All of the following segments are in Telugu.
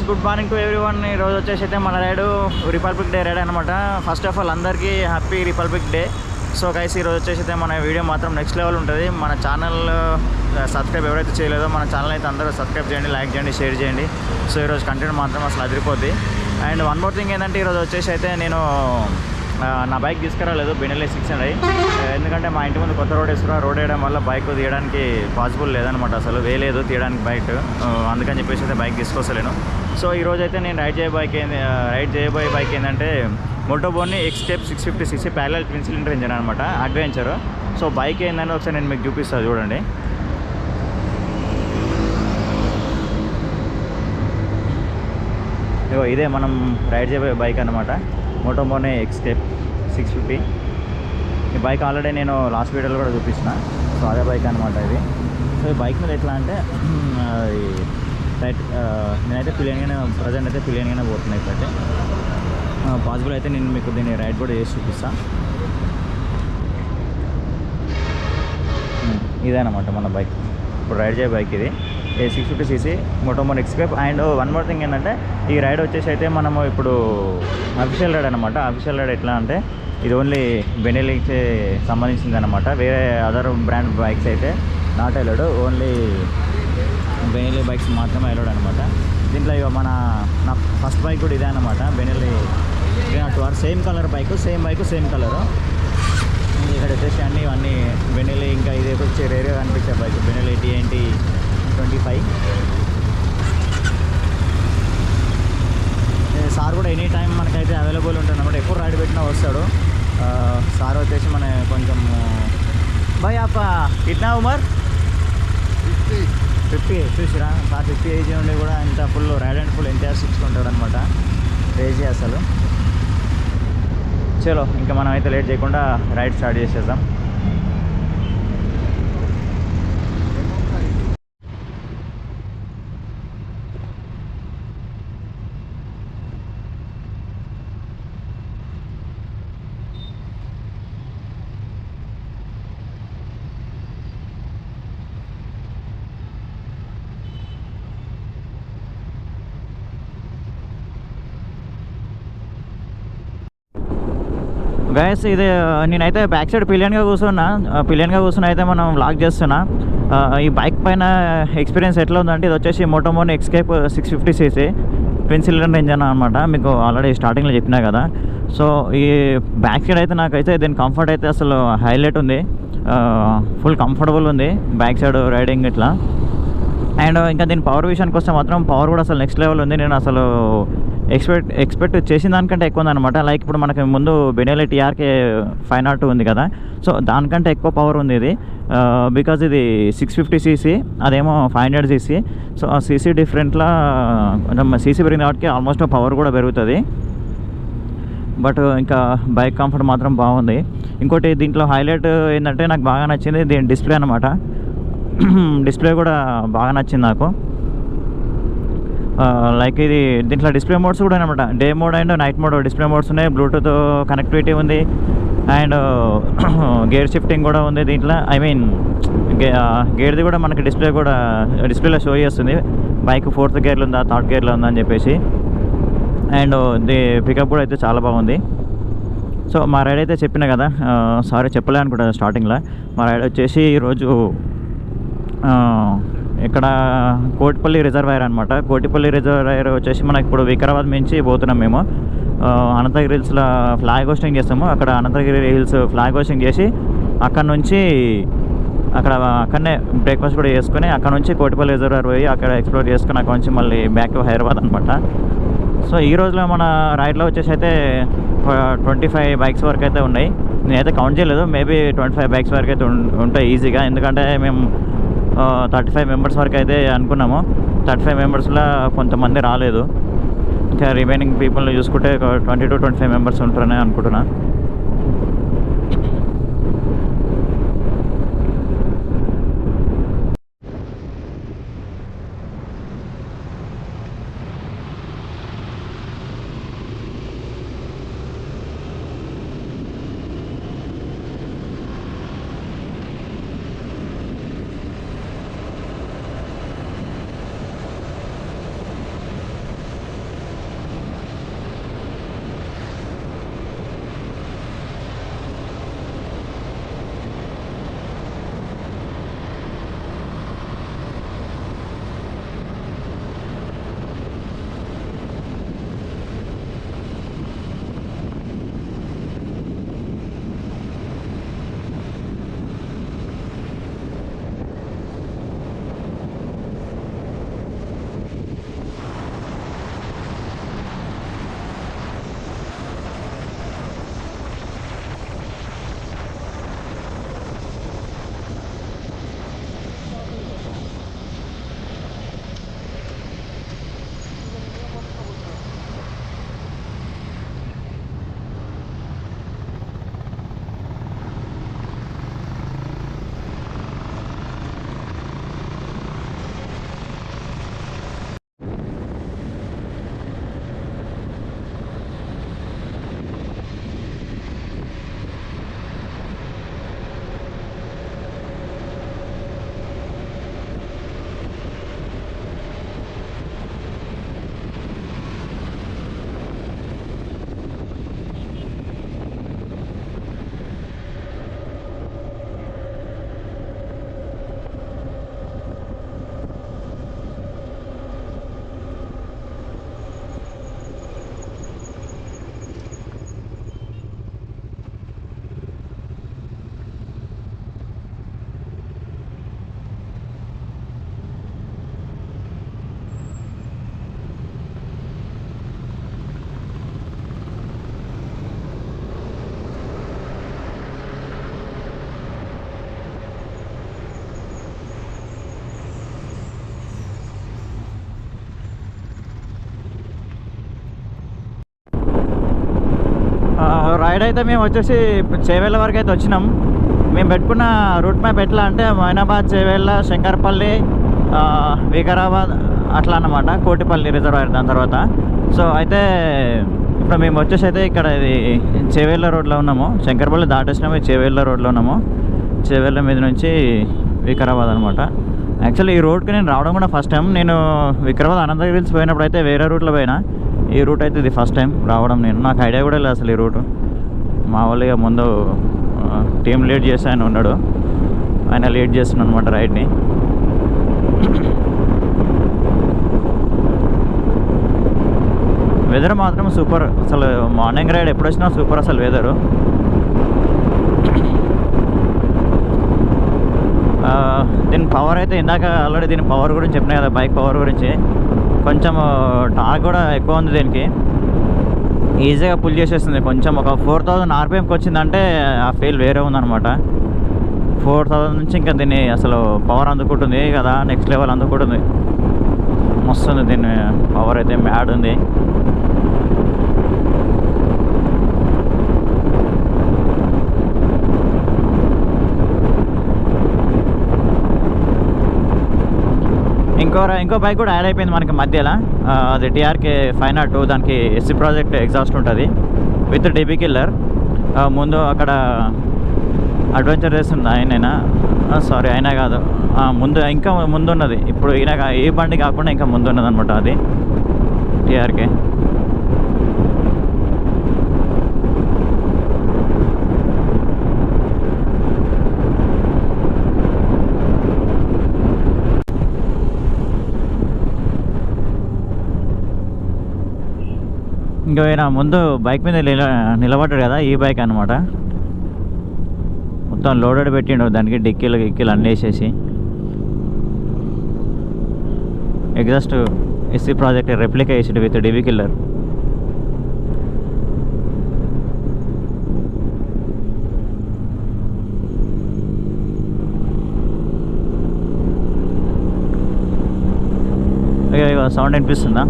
Good morning to everyone. ఈరోజు వచ్చేసి అయితే మన రైడు రిపబ్లిక్ డే రైడ్ అనమాట. ఫస్ట్ ఆఫ్ ఆల్ అందరికీ happy republic day. So guys ఈరోజు వచ్చేసి అయితే మన వీడియో మాత్రం నెక్స్ట్ లెవెల్ ఉంటుంది. మన ఛానల్ సబ్స్క్రైబ్ ఎవరైతే చేయలేదో మన ఛానల్ అయితే అందరూ సబ్స్క్రైబ్ చేయండి, లైక్ చేయండి, షేర్ చేయండి. సో ఈరోజు కంటెంట్ మాత్రం అసలు అదిరిపోద్ది. అండ్ వన్ మోర్ థింగ్ ఏంటంటే ఈరోజు వచ్చేసి అయితే నేను నా బైక్ తీసుకురాలేదు బెనెలీ 600. ఎందుకంటే మా ఇంటి ముందు కొత్త రోడ్ వేస్తున్నా. రోడ్ వేయడం వల్ల బైక్ తీయడానికి పాసిబుల్ లేదనమాట, అసలు వేయలేదు తీయడానికి బైక్. అందుకని చెప్పేసి అయితే బైక్ తీసుకొస్తలేను. సో ఈరోజు అయితే నేను రైడ్ చేయబోయే బైక్ ఏంటంటే మోటోబోని ఎక్స్టెప్ 650cc parallel twin cylinder engine అనమాట, అడ్వెంచర్. సో బైక్ ఏంటంటే ఒకసారి నేను మీకు చూపిస్తాను చూడండి. ఇదే మనం రైడ్ చేయబోయే బైక్ అనమాట, మోటోబోని ఎక్స్టెప్ 650. ఈ బైక్ ఆల్రెడీ నేను లాస్ట్ వీడియోలో కూడా చూపించిన. సో అదే బైక్ అనమాట ఇది. సో ఈ బైక్ మీద ఎట్లా అంటే రైట్ నేనైతే ప్రజెంట్ అయితే పిలియన్గానే పోతున్నాయి. ఇప్పుడైతే పాసిబుల్ అయితే నేను మీకు దీన్ని రైడ్ కూడా చేసి చూపిస్తాను. ఇదే అనమాట మన బైక్, ఇప్పుడు రైడ్ చేయే బైక్ ఇది 650cc మోటోబోని ఎక్స్టెప్. అండ్ వన్ మోర్ థింగ్ ఏంటంటే ఈ రైడ్ వచ్చేసి అయితే మనము ఇప్పుడు అఫీషియల్ రైడ్ అనమాట. అఫీషియల్ రైడ్ ఎట్లా అంటే ఇది ఓన్లీ బెనెలీకి సంబంధించింది అనమాట. వేరే అదర్ బ్రాండ్ బైక్స్ అయితే not allowed, only Benelli bikes మాత్రమే అలౌడ్ అనమాట. దీంట్లో ఇక నా ఫస్ట్ బైక్ కూడా ఇదే అనమాట, Benelli 302R. Same colour bike, same colour. ఇక్కడ వచ్చేసి ఇవన్నీ బెనెలీ. ఇంకా ఇది వచ్చి రేరే కనిపించే బైక్ బెనెలీ TNT 25. సార్ కూడా ఎనీ టైం మనకైతే అవైలబుల్ ఉంటుంది అనమాట, ఎప్పుడు రైడ్ పెట్టినా వస్తాడు. సార్ వచ్చేసి మన కొంచెం భాయ్ ఆప ఇట్నా ఉమర్ 50 చూసిరా సార్ 50 ఏజ్ ఉండి కూడా ఇంత full ride and full enjoy ఇచ్చుకుంటాడు అనమాట, క్రేజీ అసలు. చలో ఇంకా మనం అయితే లేట్ చేయకుండా రైడ్ స్టార్ట్ చేసేద్దాం. గైస్ ఇది నేనైతే బ్యాక్ సైడ్ పిలియన్గా కూర్చుని అయితే మనం వ్లాగ్ చేస్తున్నా. ఈ బైక్ పైన ఎక్స్పీరియన్స్ ఎట్లా ఉందంటే ఇది వచ్చేసి మోటోబోని ఎక్స్టెప్ 650cc ట్విన్ సిలిండర్ ఇంజన్ అనమాట, మీకు ఆల్రెడీ స్టార్టింగ్లో చెప్పినా కదా. సో ఈ బ్యాక్ సైడ్ అయితే నాకైతే దీని కంఫర్ట్ అయితే అసలు హైలైట్ ఉంది, ఫుల్ కంఫర్టబుల్ ఉంది బ్యాక్ సైడ్ రైడింగ్ ఇట్లా. అండ్ ఇంకా దీని పవర్ విషయానికి వస్తే మాత్రం పవర్ కూడా అసలు నెక్స్ట్ లెవెల్ ఉంది. నేను అసలు ఎక్స్పెక్ట్ చేసిన దానికంటే ఎక్కువ ఉందన్నమాట. లైక్ ఇప్పుడు మనకి ముందు బెనెలీ TRK 502 ఉంది కదా, సో దానికంటే ఎక్కువ పవర్ ఉంది ఇది. బికాజ్ ఇది 650cc, అదేమో 500cc. సో ఆ సీసీ డిఫరెంట్లో కొంచెం సీసీ పెరిగింది కాబట్టి ఆల్మోస్ట్ పవర్ కూడా పెరుగుతుంది. బట్ ఇంకా బైక్ కంఫర్ట్ మాత్రం బాగుంది. ఇంకోటి దీంట్లో హైలైట్ ఏంటంటే నాకు బాగా నచ్చింది దీని డిస్ప్లే అనమాట. డిస్ప్లే కూడా బాగా నచ్చింది నాకు. లైక్ ఇది దీంట్లో డిస్ప్లే మోడ్స్ కూడా అనమాట, day mode and night mode display modes ఉన్నాయి. బ్లూటూత్ కనెక్టివిటీ ఉంది అండ్ గేర్ షిఫ్టింగ్ కూడా ఉంది దీంట్లో. ఐ మీన్ గేర్ది కూడా మనకి డిస్ప్లేలో షో చేస్తుంది బైక్ 4th గేర్లో ఉందా 3rd గేర్లో ఉందా అని చెప్పేసి. అండ్ ది పికప్ కూడా అయితే చాలా బాగుంది. సో మా రైడ్ అయితే చెప్పిన కదా, సారీ చెప్పలే అనుకుంటా స్టార్టింగ్లో. మా రైడ్ వచ్చేసి ఈరోజు ఇక్కడ కోటిపల్లి రిజర్వాయర్ అనమాట. కోటిపల్లి రిజర్వాయర్ వచ్చేసి మనకి ఇప్పుడు వికారాబాద్ నుంచి పోతున్నాం మేము. అనంతగిరి హిల్స్లో ఫ్లాగ్ హోస్టింగ్ చేస్తాము. అక్కడ అనంతగిరి హిల్స్ ఫ్లాగ్ హోస్టింగ్ చేసి అక్కడనే బ్రేక్ఫాస్ట్ కూడా చేసుకుని అక్కడ నుంచి కోటిపల్లి రిజర్వాయర్ పోయి అక్కడ ఎక్స్ప్లోర్ చేసుకుని అక్కడ నుంచి మళ్ళీ బ్యాక్ టు హైదరాబాద్ అనమాట. సో ఈ రోజులో మన రైడ్లో వచ్చేసి అయితే 25 బైక్స్ వరకు అయితే ఉన్నాయి. నేనైతే కౌంట్ చేయలేదు, మేబీ 25 బైక్స్ వరకు అయితే ఉంటాయి ఈజీగా. ఎందుకంటే మేము 35 మెంబర్స్ వరకు అయితే అనుకున్నాము. 35 మెంబర్స్లో కొంతమంది రాలేదు. ఇంకా రిమైనింగ్ పీపుల్ని చూసుకుంటే 20 to 25 మెంబర్స్ ఉంటారని అనుకుంటున్నా. రైడ్ అయితే మేము వచ్చేసి చేవేళ్ళ వరకు అయితే వచ్చినాం. మేము పెట్టుకున్న రూట్ మ్యాప్ ఎట్లా అంటే మైనాబాద్, చేవేళ్ళ, శంకర్పల్లి, వికారాబాద్ అట్లా అన్నమాట. కోటిపల్లి రిజర్వాయర్ దాని తర్వాత. సో అయితే ఇప్పుడు మేము వచ్చేసి అయితే ఇక్కడ ఇది చేవేళ్ళ రోడ్లో ఉన్నాము. శంకర్పల్లి దాటేసినాము, చేవేళ్ళ రోడ్లో ఉన్నాము. చేవేళ్ళ మీద నుంచి వికారాబాద్ అనమాట. యాక్చువల్లీ ఈ రోడ్కి నేను రావడం కూడా ఫస్ట్ టైం. నేను వికారాబాద్ అనంతగిరి హిల్స్ పోయినప్పుడు అయితే వేరే రూట్లో పోయినా. ఈ రూట్ అయితే ఇది ఫస్ట్ టైం రావడం. నాకు ఐడియా కూడా లేదు అసలు ఈ రూటు. మా వాళ్ళు ఇక ముందు టీం లీడ్ చేసి ఆయన ఉన్నాడు, ఆయన లీడ్ చేస్తున్నాడు అనమాట రైడ్ని. వెదర్ మాత్రం సూపర్. అసలు మార్నింగ్ రైడ్ ఎప్పుడు వచ్చినా సూపర్ అసలు వెదరు. దీని పవర్ అయితే ఇందాక ఆల్రెడీ దీని పవర్ గురించి చెప్పినా కదా, బైక్ పవర్ గురించి. కొంచెం టార్క్ కూడా ఎక్కువ ఉంది దీనికి, ఈజీగా పుల్ చేసేస్తుంది. కొంచెం ఒక 4000 RPMకి వచ్చిందంటే ఆ ఫీల్ వేరే ఉందన్నమాట. 4000 నుంచి ఇంకా దీన్ని అసలు పవర్ అందుకుంటుంది కదా, నెక్స్ట్ లెవెల్ అందుకుంటుంది. మస్తుంది దీని పవర్ అయితే, మ్యాడ్ ఉంది. ఇంకో బైక్ కూడా యాడ్ అయిపోయింది మనకి మధ్యలో. అది TRK 502. దానికి SC ప్రాజెక్ట్ ఎగ్జాస్ట్ ఉంటుంది విత్ DB కిల్లర్. ముందు అక్కడ అడ్వెంచర్ చేస్తుంది ఆయనైనా, సారీ అయినా కాదు, ముందు ఇంకా ముందు ఉన్నది. ఇప్పుడు ఈయన ఈ బండి కాకుండా ఇంకా ముందు ఉన్నది అనమాట, అది TRK. ఇంకా ఆయన ముందు బైక్ మీద నిలబడ్డాడు కదా, ఈ బైక్ అనమాట. మొత్తం లోడెడ్ పెట్టిండు దానికి, గిక్కీలు అన్నీ వేసేసి. ఎగ్జాస్ట్ SC ప్రాజెక్ట్ రెప్లికా వేసాడు విత్ DB కిల్లర్. ఇక సౌండ్ వినిపిస్తుందా?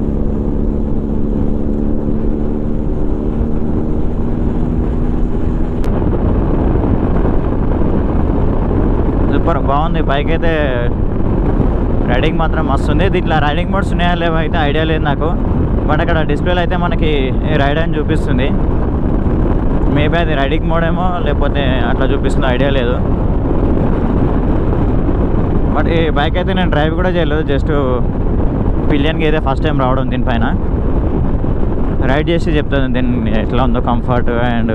సూపర్ బాగుంది బైక్ అయితే. రైడింగ్ మాత్రం మస్తు ఉంది. దీంట్లో రైడింగ్ మోడ్స్ ఉన్నాయా లేవో అయితే ఐడియా లేదు నాకు, బట్ అక్కడ డిస్ప్లేలో అయితే మనకి రైడ్ అని చూపిస్తుంది. మేబీ అది రైడింగ్ మోడ్ ఏమో లేకపోతే అట్లా చూపిస్తుందో ఐడియా లేదు. బట్ ఈ బైక్ అయితే నేను డ్రైవ్ కూడా చేయలేదు, జస్ట్ పిలియన్కి అయితే ఫస్ట్ టైం రావడం దీనిపైన. రైడ్ చేసి చెప్తుంది దీన్ని ఎట్లా ఉందో, కంఫర్ట్ అండ్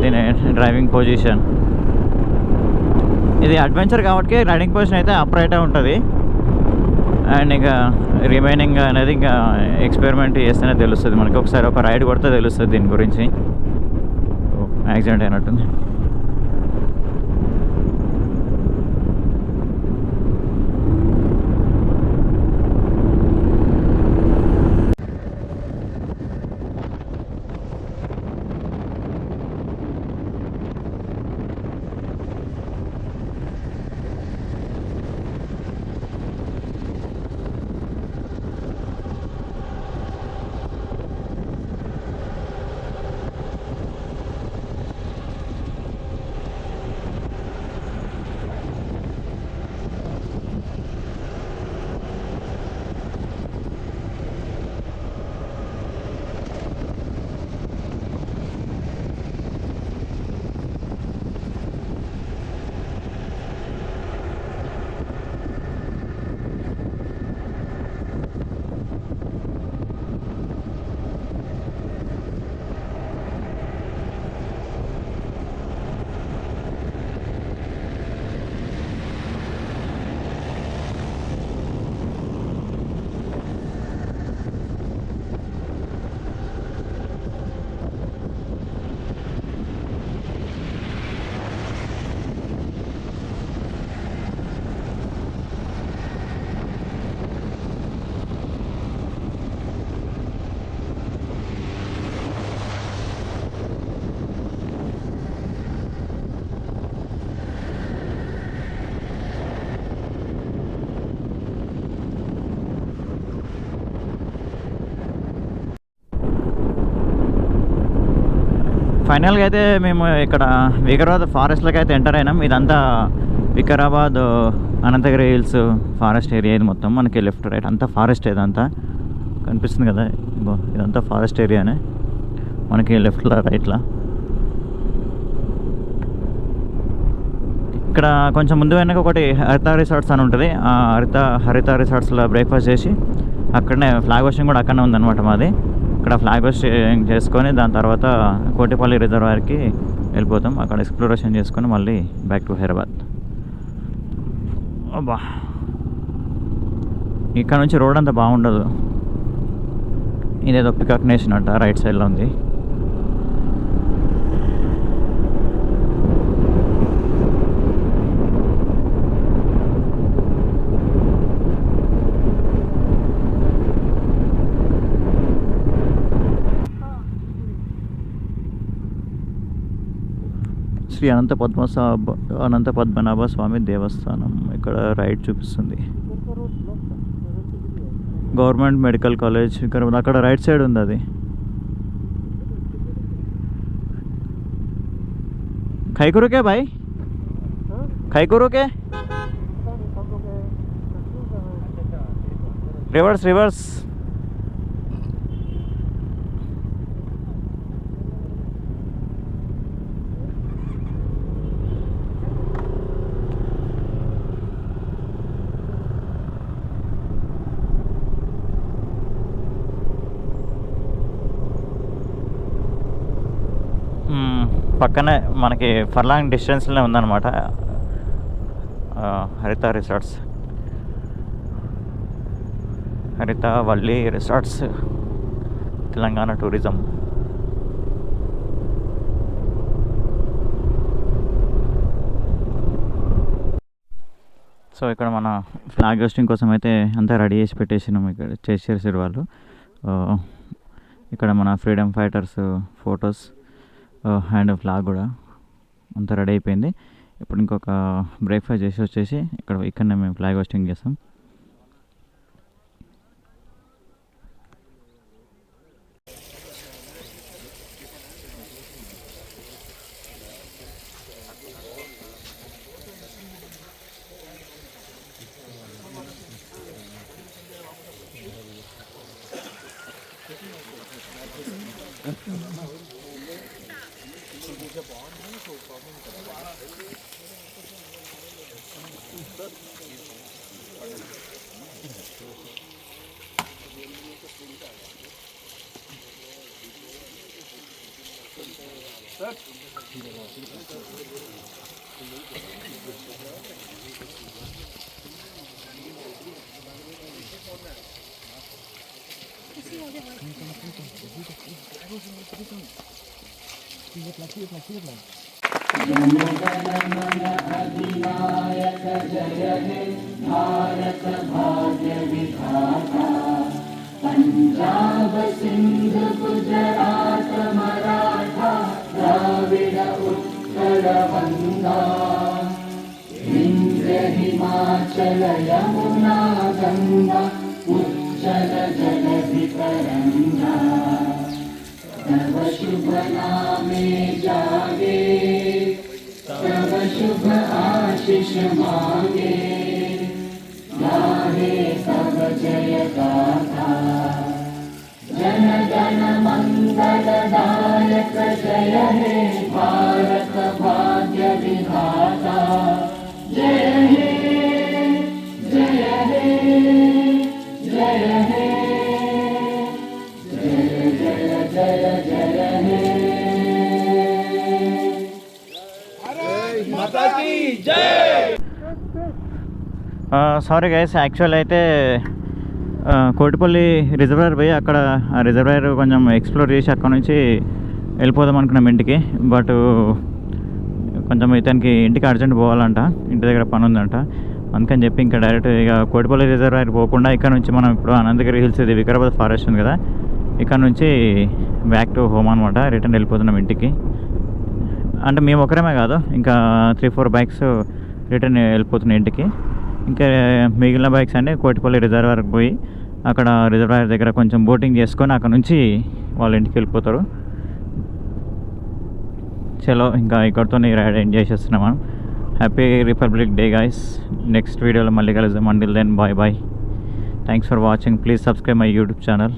దీని డ్రైవింగ్ పొజిషన్. ఇది అడ్వెంచర్ కాబట్టి రైడింగ్ పొజిషన్ అయితే అప్రైటే ఉంటుంది. అండ్ ఇంకా రిమైనింగ్ అనేది ఇంకా ఎక్స్పెరిమెంట్ చేస్తేనే తెలుస్తుంది మనకి. ఒకసారి ఒక రైడ్ కొడితే తెలుస్తుంది దీని గురించి. యాక్సిడెంట్ అయినట్టుంది. ఫైనల్గా అయితే మేము ఇక్కడ వికారాబాద్ ఫారెస్ట్లోకి అయితే ఎంటర్ అయినాం. ఇదంతా Vikarabad Ananthagiri hills forest area. ఇది మొత్తం మనకి లెఫ్ట్ రైట్ అంతా ఫారెస్ట్. ఇదంతా కనిపిస్తుంది కదా, ఇదంతా ఫారెస్ట్ ఏరియానే మనకి లెఫ్ట్లో రైట్లో. ఇక్కడ కొంచెం ముందు వెనక ఒకటి హరిత రిసార్ట్స్ అని ఉంటుంది. ఆ హరిత రిసార్ట్స్లో బ్రేక్ఫాస్ట్ చేసి అక్కడనే ఫ్లాగ్ హోస్టింగ్ కూడా అక్కడనే ఉందన్నమాట మాది. ఇక్కడ ఫ్లాగ్ హోస్టింగ్ చేసుకొని దాని తర్వాత కోటిపల్లి రిజర్వాయర్కి వెళ్ళిపోతాం. అక్కడ ఎక్స్ప్లోరేషన్ చేసుకొని మళ్ళీ బ్యాక్ టు హైదరాబాద్. అబ్బా, ఇక్కడ నుంచి రోడ్ అంతా బాగుండదు. ఇదేదో పికాక్ నేషన్ అంట, రైట్ సైడ్లో ఉంది. శ్రీ అనంత పద్మనాభ స్వామి దేవస్థానం ఇక్కడ రైట్ చూపిస్తుంది. గవర్నమెంట్ మెడికల్ కాలేజ్ ఇక్కడ అక్కడ రైట్ సైడ్ ఉంది. అది ఖైకురుకే బాయ్, ఖైకురుకే రివర్స్. పక్కనే మనకి ఫర్లాంగ్ డిస్టెన్స్లోనే ఉందన్నమాట హరిత రిసార్ట్స్, హరిత Valli resorts, Telangana tourism. So ఇక్కడ మన ఫ్లాగ్ హోస్టింగ్ కోసం అయితే అంతా రెడీ చేసి పెట్టేసినాం. ఇక్కడ చేసేసారు వాళ్ళు. ఇక్కడ మన freedom fighters photos and flag కూడా అంతా రెడీ అయిపోయింది. ఇప్పుడు ఇంకొక బ్రేక్ఫాస్ట్ చేసి వచ్చేసి ఇక్కడనే మేము ఫ్లాగ్ హోస్టింగ్ చేస్తాం. अधिनायक जय हे भारत भाग्य विधाता, पंजाब सिंध गुजरात मराठा द्राविड उत्कल बंगा, विंध्य हिमाचल यमुना गंगा उज्जल जलधि तरंगा, तव शुभ नामे जागे तव शुभ आशीष मांगे, गाहे तव जय गाथा, जन गण मंगल दायक जय हे भारत भाग्य विधाता, जय हे जय हे जय हे जय जय जय जय हे माता की जय। సారీ గైస్, యాక్చువల్ అయితే కోటిపల్లి రిజర్వాయర్ పోయి అక్కడ ఆ రిజర్వాయర్ కొంచెం ఎక్స్ప్లోర్ చేసి అక్కడ నుంచి వెళ్ళిపోదాం అనుకున్నాం ఇంటికి. బట్ కొంచెం ఇతనికి ఇంటికి అర్జెంట్ పోవాలంట, ఇంటి దగ్గర పని ఉందంట. అందుకని చెప్పి ఇంకా డైరెక్ట్ ఇక కోటిపల్లి రిజర్వాయర్ పోకుండా ఇక్కడ నుంచి మనం ఇప్పుడు అనంతగిరి హిల్స్, ఇది వికారాబాద్ ఫారెస్ట్ ఉంది కదా, ఇక్కడ నుంచి బ్యాక్ టు హోమ్ అనమాట. రిటర్న్ వెళ్ళిపోతున్నాం ఇంటికి. అంటే మేము ఒకరమే కాదు, ఇంకా 3-4 బైక్స్ రిటర్న్ వెళ్ళిపోతున్నాయి ఇంటికి. ఇంకా మిగిలిన బైక్స్ అన్నీ కోటిపల్లి రిజర్వాయర్కి పోయి అక్కడ రిజర్వాయర్ దగ్గర కొంచెం బోటింగ్ చేసుకొని అక్కడ నుంచి వాళ్ళ ఇంటికి వెళ్ళిపోతారు. చలో ఇంకా ఇక్కడితో ఈ రైడ్ ఎండ్ చేసేస్తున్నాం. Happy republic day guys. Next వీడియోలో మళ్ళీ కలుద్దాం. Until then bye bye. Thanks for watching. Please subscribe my YouTube channel.